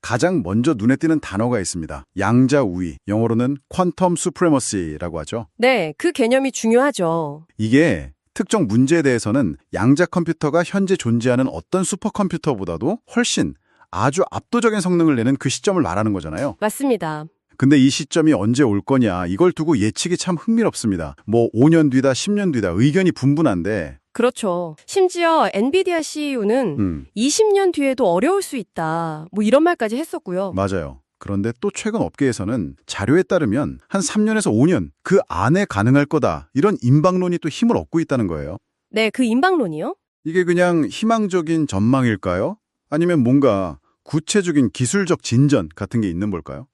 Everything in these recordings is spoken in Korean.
가장 먼저 눈에 띄는 단어가 있습니다. 양자 우위, 영어로는 퀀텀 수프레머시라고 하죠. 네, 그 개념이 중요하죠. 이게 특정 문제에 대해서는 양자 컴퓨터가 현재 존재하는 어떤 슈퍼컴퓨터보다도 훨씬 아주 압도적인 성능을 내는 그 시점을 말하는 거잖아요. 맞습니다. 근데 이 시점이 언제 올 거냐, 이걸 두고 예측이 참 흥미롭습니다. 뭐 5년 뒤다, 10년 뒤다 의견이 분분한데 그렇죠. 심지어 엔비디아 CEO는 20년 뒤에도 어려울 수 있다. 뭐 이런 말까지 했었고요. 맞아요. 그런데 또 최근 업계에서는 자료에 따르면 한 3년에서 5년 그 안에 가능할 거다. 이런 임박론이 또 힘을 얻고 있다는 거예요. 네, 그 임박론이요? 이게 그냥 희망적인 전망일까요? 아니면 뭔가 구체적인 기술적 진전 같은 게 있는 걸까요?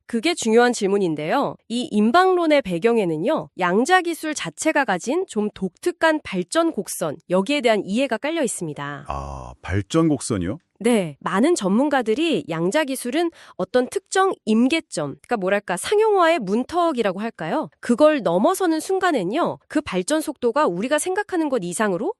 그게 중요한 질문인데요. 이 임박론의 배경에는요, 양자 기술 자체가 가진 좀 독특한 발전 곡선, 여기에 대한 이해가 깔려 있습니다. 아, 발전 곡선이요? 네, 많은 전문가들이 양자 기술은 어떤 특정 임계점, 그러니까 뭐랄까 상용화의 문턱이라고 할까요? 그걸 넘어서는 순간엔요, 그 발전 속도가 우리가 생각하는 것 이상으로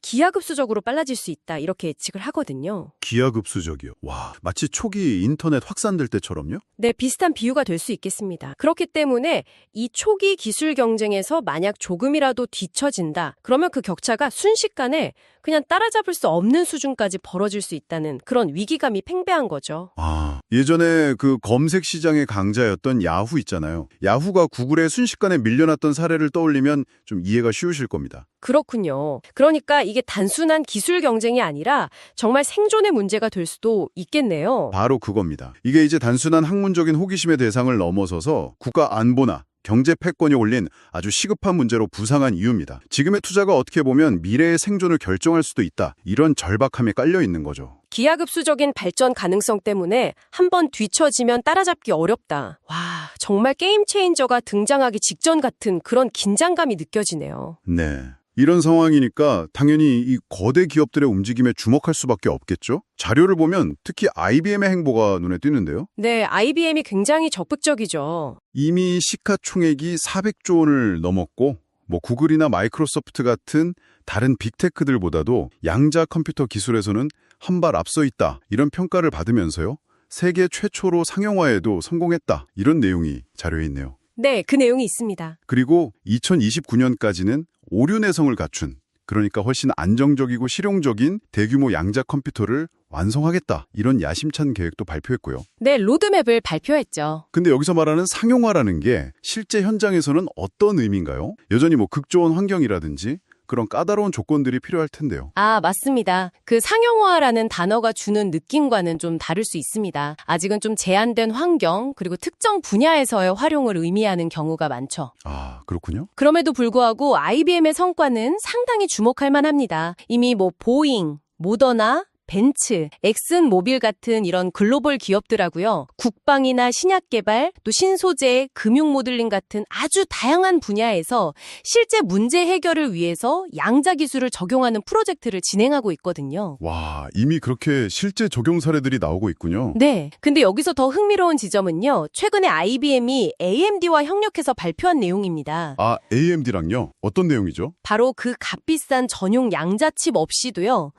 기하급수적으로 빨라질 수 있다, 이렇게 예측을 하거든요. 기하급수적이요. 와, 마치 초기 인터넷 확산될 때처럼요? 네, 비슷한 비유가 될 수 있겠습니다. 그렇기 때문에 이 초기 기술 경쟁에서 만약 조금이라도 뒤처진다, 그러면 그 격차가 순식간에 그냥 따라잡을 수 없는 수준까지 벌어질 수 있다는 그런 위기감이 팽배한 거죠. 아, 예전에 그 검색 시장의 강자였던 야후 있잖아요. 야후가 구글에 순식간에 밀려났던 사례를 떠올리면 좀 이해가 쉬우실 겁니다. 그렇군요. 그러니까 이게 단순한 기술 경쟁이 아니라 정말 생존의 문제가 될 수도 있겠네요. 바로 그겁니다. 이게 이제 단순한 학문적인 호기심의 대상을 넘어서서 국가 안보나 경제 패권이 올린 아주 시급한 문제로 부상한 이유입니다. 지금의 투자가 어떻게 보면 미래의 생존을 결정할 수도 있다. 이런 절박함에 깔려 있는 거죠. 기하급수적인 발전 가능성 때문에 한번 뒤처지면 따라잡기 어렵다. 와, 정말 게임 체인저가 등장하기 직전 같은 그런 긴장감이 느껴지네요. 네. 이런 상황이니까 당연히 이 거대 기업들의 움직임에 주목할 수밖에 없겠죠? 자료를 보면 특히 IBM의 행보가 눈에 띄는데요. 네, IBM이 굉장히 적극적이죠. 이미 시가총액이 400조 원을 넘었고 뭐 구글이나 마이크로소프트 같은 다른 빅테크들보다도 양자 컴퓨터 기술에서는 한 발 앞서 있다. 이런 평가를 받으면서요. 세계 최초로 상용화에도 성공했다. 이런 내용이 자료에 있네요. 네, 그 내용이 있습니다. 그리고 2029년까지는 오류 내성을 갖춘, 그러니까 훨씬 안정적이고 실용적인 대규모 양자 컴퓨터를 완성하겠다. 이런 야심찬 계획도 발표했고요. 네, 로드맵을 발표했죠. 근데 여기서 말하는 상용화라는 게 실제 현장에서는 어떤 의미인가요? 여전히 뭐 극조원 환경이라든지 그런 까다로운 조건들이 필요할 텐데요. 아, 맞습니다. 그 상용화라는 단어가 주는 느낌과는 좀 다를 수 있습니다. 아직은 좀 제한된 환경, 그리고 특정 분야에서의 활용을 의미하는 경우가 많죠. 아, 그렇군요. 그럼에도 불구하고 IBM의 성과는 상당히 주목할 만합니다. 이미 뭐 보잉, 모더나, 벤츠, 엑슨모빌 같은 이런 글로벌 기업들하고요. 국방이나 신약 개발, 또 신소재, 금융 모델링 같은 아주 다양한 분야에서 실제 문제 해결을 위해서 양자 기술을 적용하는 프로젝트를 진행하고 있거든요. 와, 이미 그렇게 실제 적용 사례들이 나오고 있군요. 네. 근데 여기서 더 흥미로운 지점은요. 최근에 IBM이 AMD와 협력해서 발표한 내용입니다. 아, AMD랑요? 어떤 내용이죠? 바로 그 값비싼 전용 양자 칩 없이도요.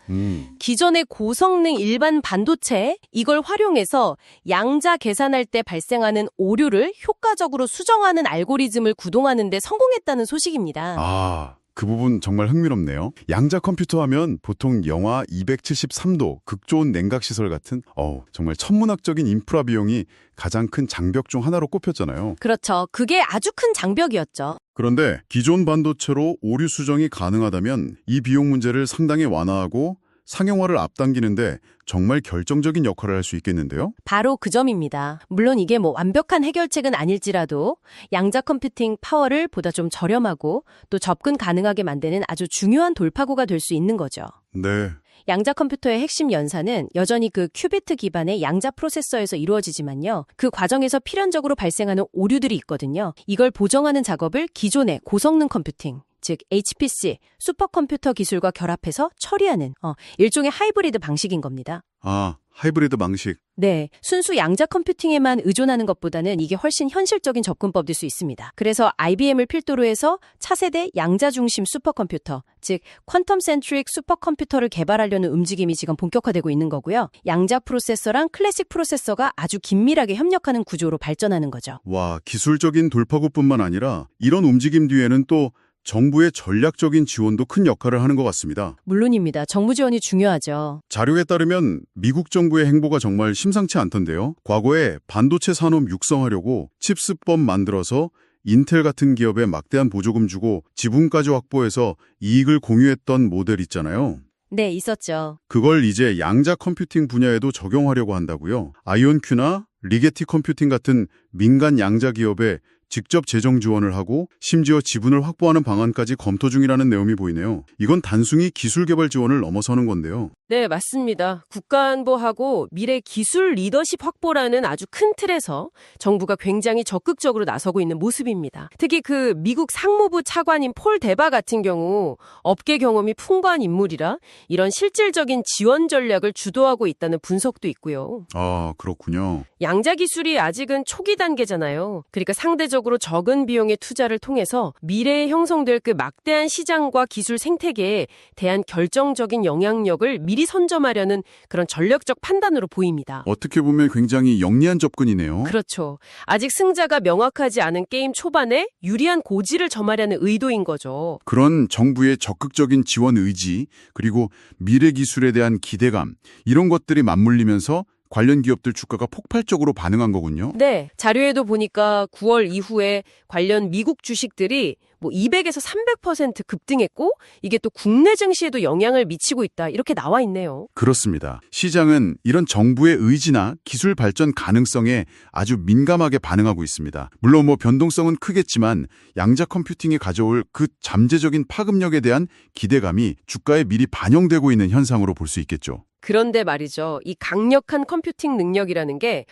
기존의 고성능 일반 반도체 이걸 활용해서 양자 계산할 때 발생하는 오류를 효과적으로 수정하는 알고리즘을 구동하는 데 성공했다는 소식입니다. 아, 그 부분 정말 흥미롭네요. 양자 컴퓨터 하면 보통 영하 273도 극조온 냉각시설 같은 정말 천문학적인 인프라 비용이 가장 큰 장벽 중 하나로 꼽혔잖아요. 그렇죠. 그게 아주 큰 장벽이었죠. 그런데 기존 반도체로 오류 수정이 가능하다면 이 비용 문제를 상당히 완화하고 상용화를 앞당기는데 정말 결정적인 역할을 할 수 있겠는데요? 바로 그 점입니다. 물론 이게 뭐 완벽한 해결책은 아닐지라도 양자 컴퓨팅 파워를 보다 좀 저렴하고 또 접근 가능하게 만드는 아주 중요한 돌파구가 될 수 있는 거죠. 네. 양자 컴퓨터의 핵심 연산은 여전히 그 큐비트 기반의 양자 프로세서에서 이루어지지만요. 그 과정에서 필연적으로 발생하는 오류들이 있거든요. 이걸 보정하는 작업을 기존의 고성능 컴퓨팅, 즉 HPC, 슈퍼컴퓨터 기술과 결합해서 처리하는 일종의 하이브리드 방식인 겁니다. 아, 하이브리드 방식. 네, 순수 양자 컴퓨팅에만 의존하는 것보다는 이게 훨씬 현실적인 접근법일 수 있습니다. 그래서 IBM을 필두로 해서 차세대 양자 중심 슈퍼컴퓨터, 즉 퀀텀 센트릭 슈퍼컴퓨터를 개발하려는 움직임이 지금 본격화되고 있는 거고요. 양자 프로세서랑 클래식 프로세서가 아주 긴밀하게 협력하는 구조로 발전하는 거죠. 와, 기술적인 돌파구뿐만 아니라 이런 움직임 뒤에는 또 정부의 전략적인 지원도 큰 역할을 하는 것 같습니다. 물론입니다. 정부 지원이 중요하죠. 자료에 따르면 미국 정부의 행보가 정말 심상치 않던데요. 과거에 반도체 산업 육성하려고 칩스법 만들어서 인텔 같은 기업에 막대한 보조금 주고 지분까지 확보해서 이익을 공유했던 모델 있잖아요. 네, 있었죠. 그걸 이제 양자 컴퓨팅 분야에도 적용하려고 한다고요. 아이온큐나 리게티 컴퓨팅 같은 민간 양자 기업에 직접 재정 지원을 하고 심지어 지분을 확보하는 방안까지 검토 중이라는 내용이 보이네요. 이건 단순히 기술 개발 지원을 넘어서는 건데요. 네, 맞습니다. 국가안보하고 미래 기술 리더십 확보라는 아주 큰 틀에서 정부가 굉장히 적극적으로 나서고 있는 모습입니다. 특히 그 미국 상무부 차관인 폴 데바 같은 경우 업계 경험이 풍부한 인물이라 이런 실질적인 지원 전략을 주도하고 있다는 분석도 있고요. 아, 그렇군요. 양자 기술이 아직은 초기 단계잖아요. 그러니까 상대적으로 적은 비용의 투자를 통해서 미래에 형성될 그 막대한 시장과 기술 생태계에 대한 결정적인 영향력을 미리 선점하려는 그런 전략적 판단으로 보입니다. 어떻게 보면 굉장히 영리한 접근이네요. 그렇죠. 아직 승자가 명확하지 않은 게임 초반에 유리한 고지를 점하려는 의도인 거죠. 그런 정부의 적극적인 지원 의지, 그리고 미래 기술에 대한 기대감, 이런 것들이 맞물리면서 관련 기업들 주가가 폭발적으로 반응한 거군요. 네, 자료에도 보니까 9월 이후에 관련 미국 주식들이 200에서 300% 급등했고 이게 또 국내 증시에도 영향을 미치고 있다. 이렇게 나와 있네요. 그렇습니다. 시장은 이런 정부의 의지나 기술 발전 가능성에 아주 민감하게 반응하고 있습니다. 물론 변동성은 크겠지만 양자 컴퓨팅이 가져올 그 잠재적인 파급력에 대한 기대감이 주가에 미리 반영되고 있는 현상으로 볼 수 있겠죠. 그런데 말이죠. 이 강력한 컴퓨팅 능력이라는 게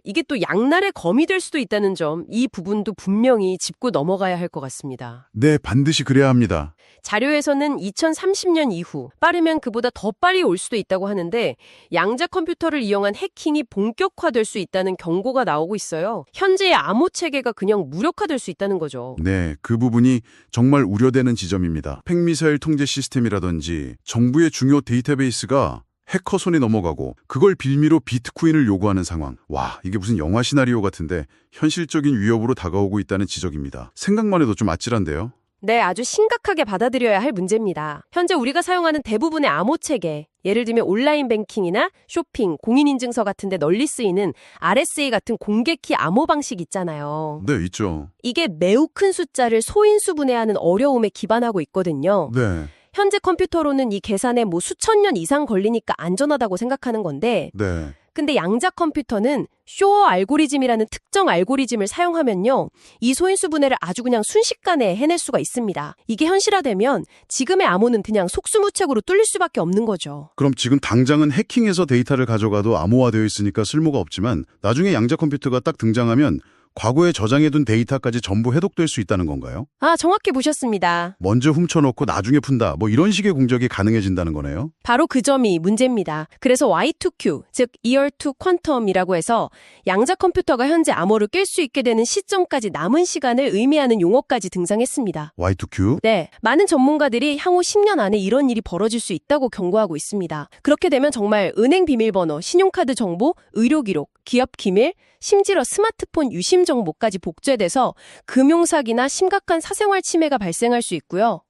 이게 또 양날의 검이 될 수도 있다는 점, 이 부분도 분명히 짚고 넘어가야 할 것 같습니다. 네, 반드시 그래야 합니다. 자료에서는 2030년 이후, 빠르면 그보다 더 빨리 올 수도 있다고 하는데 양자 컴퓨터를 이용한 해킹이 본격화될 수 있다는 경고가 나오고 있어요. 현재의 암호 체계가 그냥 무력화될 수 있다는 거죠. 네, 그 부분이 정말 우려되는 지점입니다. 핵미사일 통제 시스템이라든지 정부의 중요 데이터베이스가 해커 손에 넘어가고 그걸 빌미로 비트코인을 요구하는 상황. 와, 이게 무슨 영화 시나리오 같은데 현실적인 위협으로 다가오고 있다는 지적입니다. 생각만 해도 좀 아찔한데요. 네, 아주 심각하게 받아들여야 할 문제입니다. 현재 우리가 사용하는 대부분의 암호 체계, 예를 들면 온라인 뱅킹이나 쇼핑, 공인인증서 같은 데 널리 쓰이는 RSA 같은 공개키 암호 방식 있잖아요. 네, 있죠. 이게 매우 큰 숫자를 소인수 분해하는 어려움에 기반하고 있거든요. 네. 현재 컴퓨터로는 이 계산에 수천 년 이상 걸리니까 안전하다고 생각하는 건데 네. 근데 양자 컴퓨터는 쇼어 알고리즘이라는 특정 알고리즘을 사용하면요. 이 소인수 분해를 아주 그냥 순식간에 해낼 수가 있습니다. 이게 현실화되면 지금의 암호는 그냥 속수무책으로 뚫릴 수밖에 없는 거죠. 그럼 지금 당장은 해킹해서 데이터를 가져가도 암호화되어 있으니까 쓸모가 없지만 나중에 양자 컴퓨터가 딱 등장하면 과거에 저장해둔 데이터까지 전부 해독될 수 있다는 건가요? 아, 정확히 보셨습니다. 먼저 훔쳐놓고 나중에 푼다. 이런 식의 공작이 가능해진다는 거네요. 바로 그 점이 문제입니다. 그래서 Y2Q, 즉 Year to Quantum이라고 해서 양자 컴퓨터가 현재 암호를 깰 수 있게 되는 시점까지 남은 시간을 의미하는 용어까지 등장했습니다. Y2Q? 네, 많은 전문가들이 향후 10년 안에 이런 일이 벌어질 수 있다고 경고하고 있습니다. 그렇게 되면 정말 은행 비밀번호, 신용카드 정보, 의료 기록, 기업 기밀, 심지어 스마트폰 유심 정보까지 복제돼서 금융사기나 심각한 사생활 침해가 발생할 수 있고요.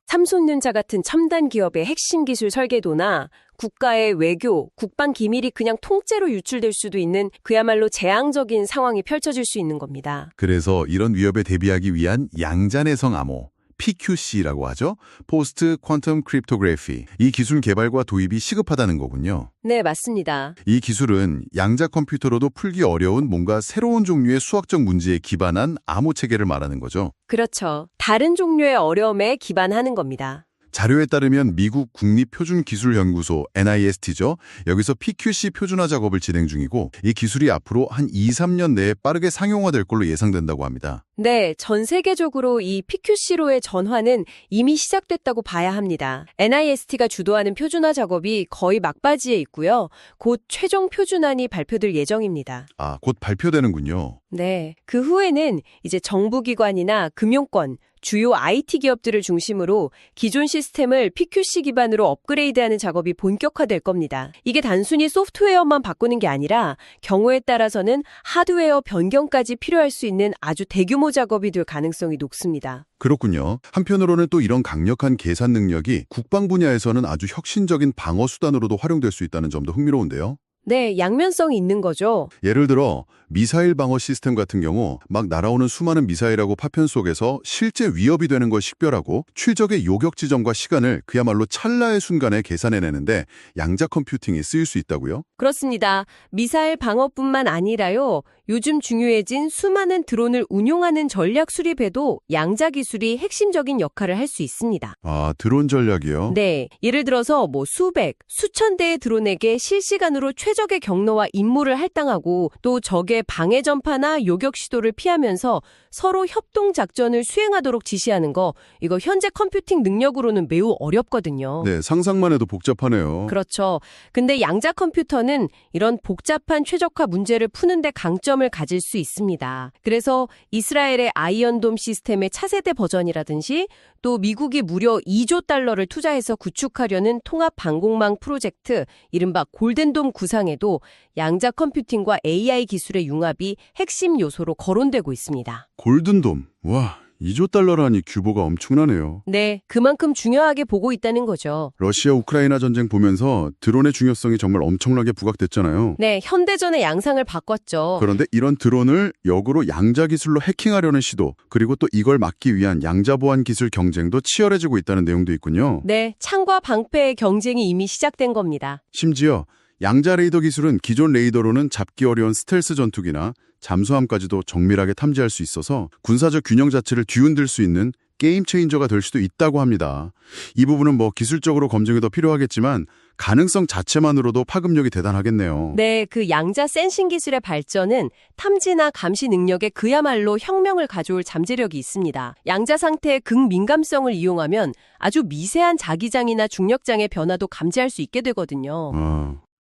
삼성전자 같은 첨단 기업의 핵심 기술 설계도나 국가의 외교, 국방 기밀이 그냥 통째로 유출될 수도 있는 그야말로 재앙적인 상황이 펼쳐질 수 있는 겁니다. 그래서 이런 위협에 대비하기 위한 양자내성 암호, PQC라고 하죠. 포스트 퀀텀 크립토그래피. 이 기술 개발과 도입이 시급하다는 거군요. 네, 맞습니다. 이 기술은 양자 컴퓨터로도 풀기 어려운 뭔가 새로운 종류의 수학적 문제에 기반한 암호 체계를 말하는 거죠. 그렇죠. 다른 종류의 어려움에 기반하는 겁니다. 자료에 따르면 미국 국립표준기술연구소 NIST죠. 여기서 PQC 표준화 작업을 진행 중이고 이 기술이 앞으로 한 2, 3년 내에 빠르게 상용화될 걸로 예상된다고 합니다. 네, 전 세계적으로 이 PQC로의 전환은 이미 시작됐다고 봐야 합니다. NIST가 주도하는 표준화 작업이 거의 막바지에 있고요. 곧 최종 표준안이 발표될 예정입니다. 아, 곧 발표되는군요. 네, 그 후에는 이제 정부기관이나 금융권, 주요 IT 기업들을 중심으로 기존 시스템을 PQC 기반으로 업그레이드하는 작업이 본격화될 겁니다. 이게 단순히 소프트웨어만 바꾸는 게 아니라 경우에 따라서는 하드웨어 변경까지 필요할 수 있는 아주 대규모 작업이 될 가능성이 높습니다. 그렇군요. 한편으로는 또 이런 강력한 계산 능력이 국방 분야에서는 아주 혁신적인 방어 수단으로도 활용될 수 있다는 점도 흥미로운데요. 네, 양면성이 있는 거죠. 예를 들어 미사일 방어 시스템 같은 경우 막 날아오는 수많은 미사일하고 파편 속에서 실제 위협이 되는 걸 식별하고 최적의 요격 지점과 시간을 그야말로 찰나의 순간에 계산해내는데 양자 컴퓨팅이 쓰일 수 있다고요? 그렇습니다. 미사일 방어뿐만 아니라요. 요즘 중요해진 수많은 드론을 운용하는 전략 수립에도 양자 기술이 핵심적인 역할을 할 수 있습니다. 아, 드론 전략이요? 네, 예를 들어서 수백, 수천 대의 드론에게 실시간으로 최적의 경로와 임무를 할당하고 또 적의 방해 전파나 요격 시도를 피하면서 서로 협동 작전을 수행하도록 지시하는 거, 이거 현재 컴퓨팅 능력으로는 매우 어렵거든요. 네, 상상만 해도 복잡하네요. 그렇죠. 근데 양자 컴퓨터는 이런 복잡한 최적화 문제를 푸는데 강점을 가질 수 있습니다. 그래서 이스라엘의 아이언돔 시스템의 차세대 버전이라든지 또 미국이 무려 2조 달러를 투자해서 구축하려는 통합 방공망 프로젝트, 이른바 골든돔 구상에도 양자 컴퓨팅과 AI 기술의 융합이 핵심 요소로 거론되고 있습니다. 골든돔. 와, 2조 달러라니 규모가 엄청나네요. 네, 그만큼 중요하게 보고 있다는 거죠. 러시아 우크라이나 전쟁 보면서 드론의 중요성이 정말 엄청나게 부각됐잖아요. 네, 현대전의 양상을 바꿨죠. 그런데 이런 드론을 역으로 양자 기술로 해킹하려는 시도, 그리고 또 이걸 막기 위한 양자 보안 기술 경쟁도 치열해지고 있다는 내용도 있군요. 네, 창과 방패의 경쟁이 이미 시작된 겁니다. 심지어 양자 레이더 기술은 기존 레이더로는 잡기 어려운 스텔스 전투기나 잠수함까지도 정밀하게 탐지할 수 있어서 군사적 균형 자체를 뒤흔들 수 있는 게임 체인저가 될 수도 있다고 합니다. 이 부분은 기술적으로 검증이 더 필요하겠지만 가능성 자체만으로도 파급력이 대단하겠네요. 네, 그 양자 센싱 기술의 발전은 탐지나 감시 능력에 그야말로 혁명을 가져올 잠재력이 있습니다. 양자 상태의 극민감성을 이용하면 아주 미세한 자기장이나 중력장의 변화도 감지할 수 있게 되거든요.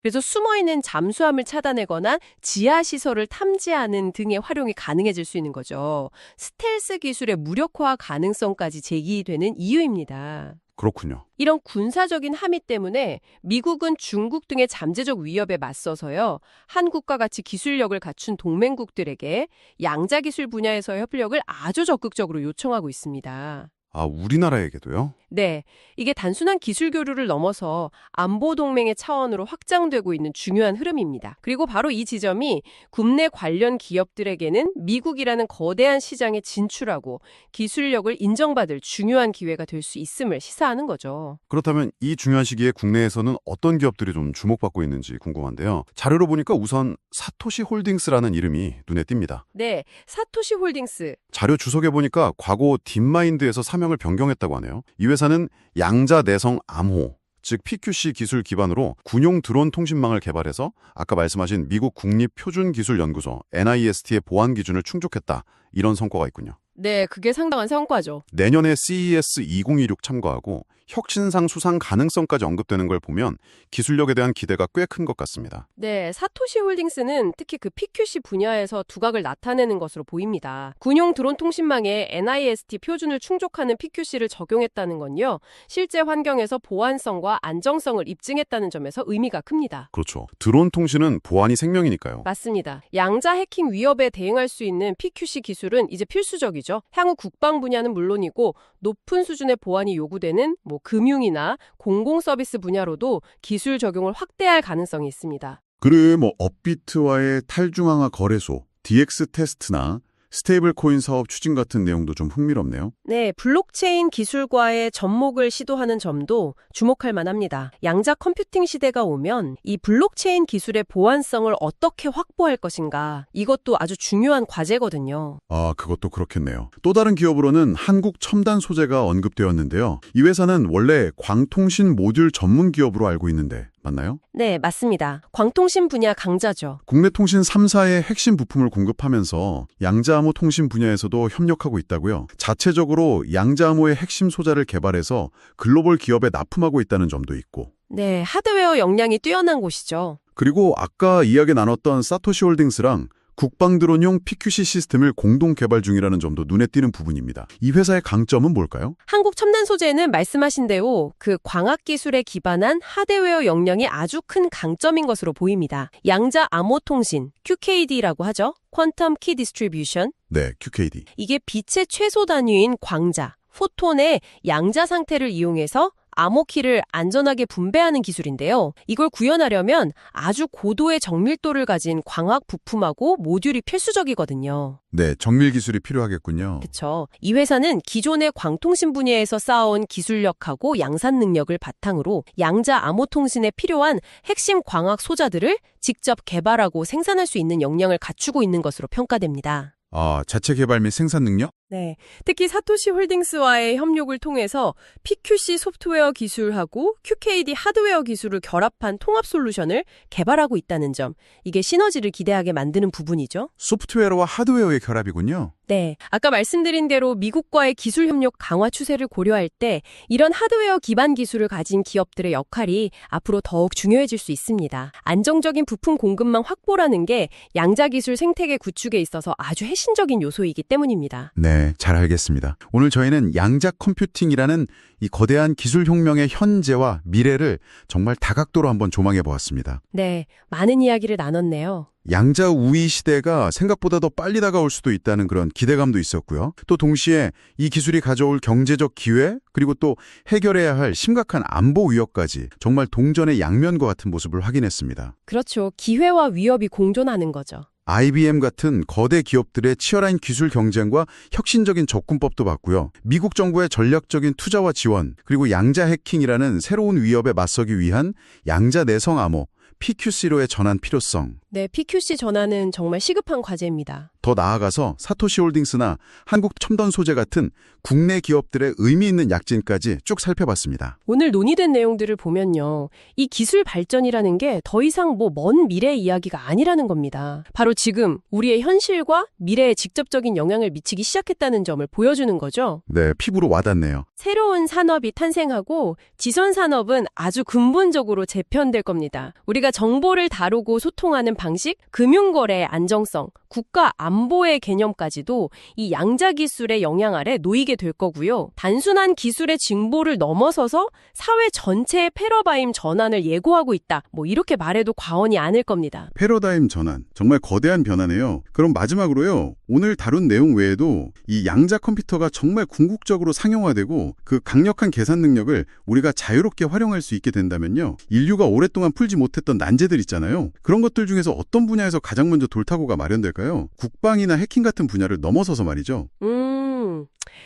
그래서 숨어있는 잠수함을 차단하거나 지하시설을 탐지하는 등의 활용이 가능해질 수 있는 거죠. 스텔스 기술의 무력화 가능성까지 제기되는 이유입니다. 그렇군요. 이런 군사적인 함의 때문에 미국은 중국 등의 잠재적 위협에 맞서서요. 한국과 같이 기술력을 갖춘 동맹국들에게 양자 기술 분야에서의 협력을 아주 적극적으로 요청하고 있습니다. 아, 우리나라에게도요? 네, 이게 단순한 기술 교류를 넘어서 안보 동맹의 차원으로 확장되고 있는 중요한 흐름입니다. 그리고 바로 이 지점이 국내 관련 기업들에게는 미국이라는 거대한 시장에 진출하고 기술력을 인정받을 중요한 기회가 될 수 있음을 시사하는 거죠. 그렇다면 이 중요한 시기에 국내에서는 어떤 기업들이 좀 주목받고 있는지 궁금한데요. 자료로 보니까 우선 사토시 홀딩스라는 이름이 눈에 띕니다. 네, 사토시 홀딩스. 자료 주석에 보니까 과거 딥마인드에서 사명을 변경했다고 하네요. 이 회사는 양자 내성 암호, 즉 PQC 기술 기반으로 군용 드론 통신망을 개발해서 아까 말씀하신 미국 국립표준기술연구소 NIST의 보안 기준을 충족했다. 이런 성과가 있군요. 네, 그게 상당한 성과죠. 내년에 CES 2026 참가하고 혁신상 수상 가능성까지 언급되는 걸 보면 기술력에 대한 기대가 꽤 큰 것 같습니다. 네, 사토시 홀딩스는 특히 그 PQC 분야에서 두각을 나타내는 것으로 보입니다. 군용 드론 통신망에 NIST 표준을 충족하는 PQC를 적용했다는 건요. 실제 환경에서 보안성과 안정성을 입증했다는 점에서 의미가 큽니다. 그렇죠. 드론 통신은 보안이 생명이니까요. 맞습니다. 양자 해킹 위협에 대응할 수 있는 PQC 기술은 이제 필수적이죠. 향후 국방 분야는 물론이고 높은 수준의 보안이 요구되는 금융이나 공공 서비스 분야로도 기술 적용을 확대할 가능성이 있습니다. 그래 업비트와의 탈중앙화 거래소, DX 테스트나 스테이블 코인 사업 추진 같은 내용도 좀 흥미롭네요. 네, 블록체인 기술과의 접목을 시도하는 점도 주목할 만합니다. 양자 컴퓨팅 시대가 오면 이 블록체인 기술의 보안성을 어떻게 확보할 것인가, 이것도 아주 중요한 과제거든요. 아, 그것도 그렇겠네요. 또 다른 기업으로는 한국 첨단 소재가 언급되었는데요. 이 회사는 원래 광통신 모듈 전문 기업으로 알고 있는데 맞나요? 네, 맞습니다. 광통신 분야 강자죠. 국내 통신 3사의 핵심 부품을 공급하면서 양자암호 통신 분야에서도 협력하고 있다고요. 자체적으로 양자암호의 핵심 소자를 개발해서 글로벌 기업에 납품하고 있다는 점도 있고. 네, 하드웨어 역량이 뛰어난 곳이죠. 그리고 아까 이야기 나눴던 사토시 홀딩스랑 국방 드론용 PQC 시스템을 공동 개발 중이라는 점도 눈에 띄는 부분입니다. 이 회사의 강점은 뭘까요? 한국 첨단 소재는 말씀하신 대로 그 광학 기술에 기반한 하드웨어 역량이 아주 큰 강점인 것으로 보입니다. 양자 암호 통신, QKD라고 하죠. 퀀텀 키 디스트리뷰션. 네, QKD. 이게 빛의 최소 단위인 광자, 포톤의 양자 상태를 이용해서 암호키를 안전하게 분배하는 기술인데요. 이걸 구현하려면 아주 고도의 정밀도를 가진 광학 부품하고 모듈이 필수적이거든요. 네, 정밀 기술이 필요하겠군요. 그렇죠. 이 회사는 기존의 광통신 분야에서 쌓아온 기술력하고 양산 능력을 바탕으로 양자 암호 통신에 필요한 핵심 광학 소자들을 직접 개발하고 생산할 수 있는 역량을 갖추고 있는 것으로 평가됩니다. 아, 자체 개발 및 생산 능력? 네, 특히 사토시 홀딩스와의 협력을 통해서 PQC 소프트웨어 기술하고 QKD 하드웨어 기술을 결합한 통합 솔루션을 개발하고 있다는 점, 이게 시너지를 기대하게 만드는 부분이죠. 소프트웨어와 하드웨어의 결합이군요. 네, 아까 말씀드린 대로 미국과의 기술 협력 강화 추세를 고려할 때 이런 하드웨어 기반 기술을 가진 기업들의 역할이 앞으로 더욱 중요해질 수 있습니다. 안정적인 부품 공급망 확보라는 게 양자 기술 생태계 구축에 있어서 아주 핵심적인 요소이기 때문입니다. 네, 잘 알겠습니다. 오늘 저희는 양자 컴퓨팅이라는 이 거대한 기술 혁명의 현재와 미래를 정말 다각도로 한번 조망해 보았습니다. 네, 많은 이야기를 나눴네요. 양자 우위 시대가 생각보다 더 빨리 다가올 수도 있다는 그런 기대감도 있었고요. 또 동시에 이 기술이 가져올 경제적 기회, 그리고 또 해결해야 할 심각한 안보 위협까지 정말 동전의 양면과 같은 모습을 확인했습니다. 그렇죠. 기회와 위협이 공존하는 거죠. IBM 같은 거대 기업들의 치열한 기술 경쟁과 혁신적인 접근법도 봤고요. 미국 정부의 전략적인 투자와 지원, 그리고 양자 해킹이라는 새로운 위협에 맞서기 위한 양자 내성 암호, PQC로의 전환 필요성. 네, PQC 전환은 정말 시급한 과제입니다. 더 나아가서 사토시 홀딩스나 한국 첨단 소재 같은 국내 기업들의 의미 있는 약진까지 쭉 살펴봤습니다. 오늘 논의된 내용들을 보면요. 이 기술 발전이라는 게 더 이상 먼 미래 이야기가 아니라는 겁니다. 바로 지금 우리의 현실과 미래에 직접적인 영향을 미치기 시작했다는 점을 보여주는 거죠. 네, 피부로 와닿네요. 새로운 산업이 탄생하고 지선 산업은 아주 근본적으로 재편될 겁니다. 우리가 정보를 다루고 소통하는 방식, 금융거래의 안정성, 국가 안보의 개념까지도 이 양자 기술의 영향 아래 놓이게 될 거고요. 단순한 기술의 징보를 넘어서서 사회 전체의 패러다임 전환을 예고하고 있다. 이렇게 말해도 과언이 아닐 겁니다. 패러다임 전환, 정말 거대한 변화네요. 그럼 마지막으로요. 오늘 다룬 내용 외에도 이 양자 컴퓨터가 정말 궁극적으로 상용화되고 그 강력한 계산 능력을 우리가 자유롭게 활용할 수 있게 된다면요. 인류가 오랫동안 풀지 못했던 난제들 있잖아요. 그런 것들 중에서 어떤 분야에서 가장 먼저 돌파구가 마련될까요? 국방이나 해킹 같은 분야를 넘어서서 말이죠.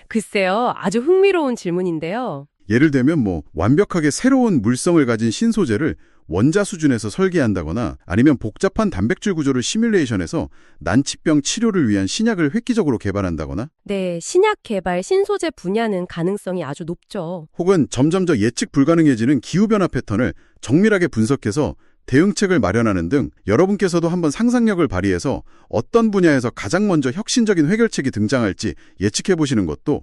글쎄요. 아주 흥미로운 질문인데요. 예를 들면 완벽하게 새로운 물성을 가진 신소재를 원자 수준에서 설계한다거나 아니면 복잡한 단백질 구조를 시뮬레이션해서 난치병 치료를 위한 신약을 획기적으로 개발한다거나 네, 신약 개발, 신소재 분야는 가능성이 아주 높죠. 혹은 점점 더 예측 불가능해지는 기후변화 패턴을 정밀하게 분석해서 대응책을 마련하는 등 여러분께서도 한번 상상력을 발휘해서 어떤 분야에서 가장 먼저 혁신적인 해결책이 등장할지 예측해보시는 것도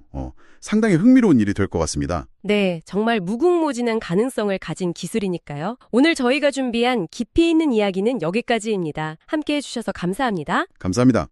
상당히 흥미로운 일이 될 것 같습니다. 네, 정말 무궁무진한 가능성을 가진 기술이니까요. 오늘 저희가 준비한 깊이 있는 이야기는 여기까지입니다. 함께해 주셔서 감사합니다. 감사합니다.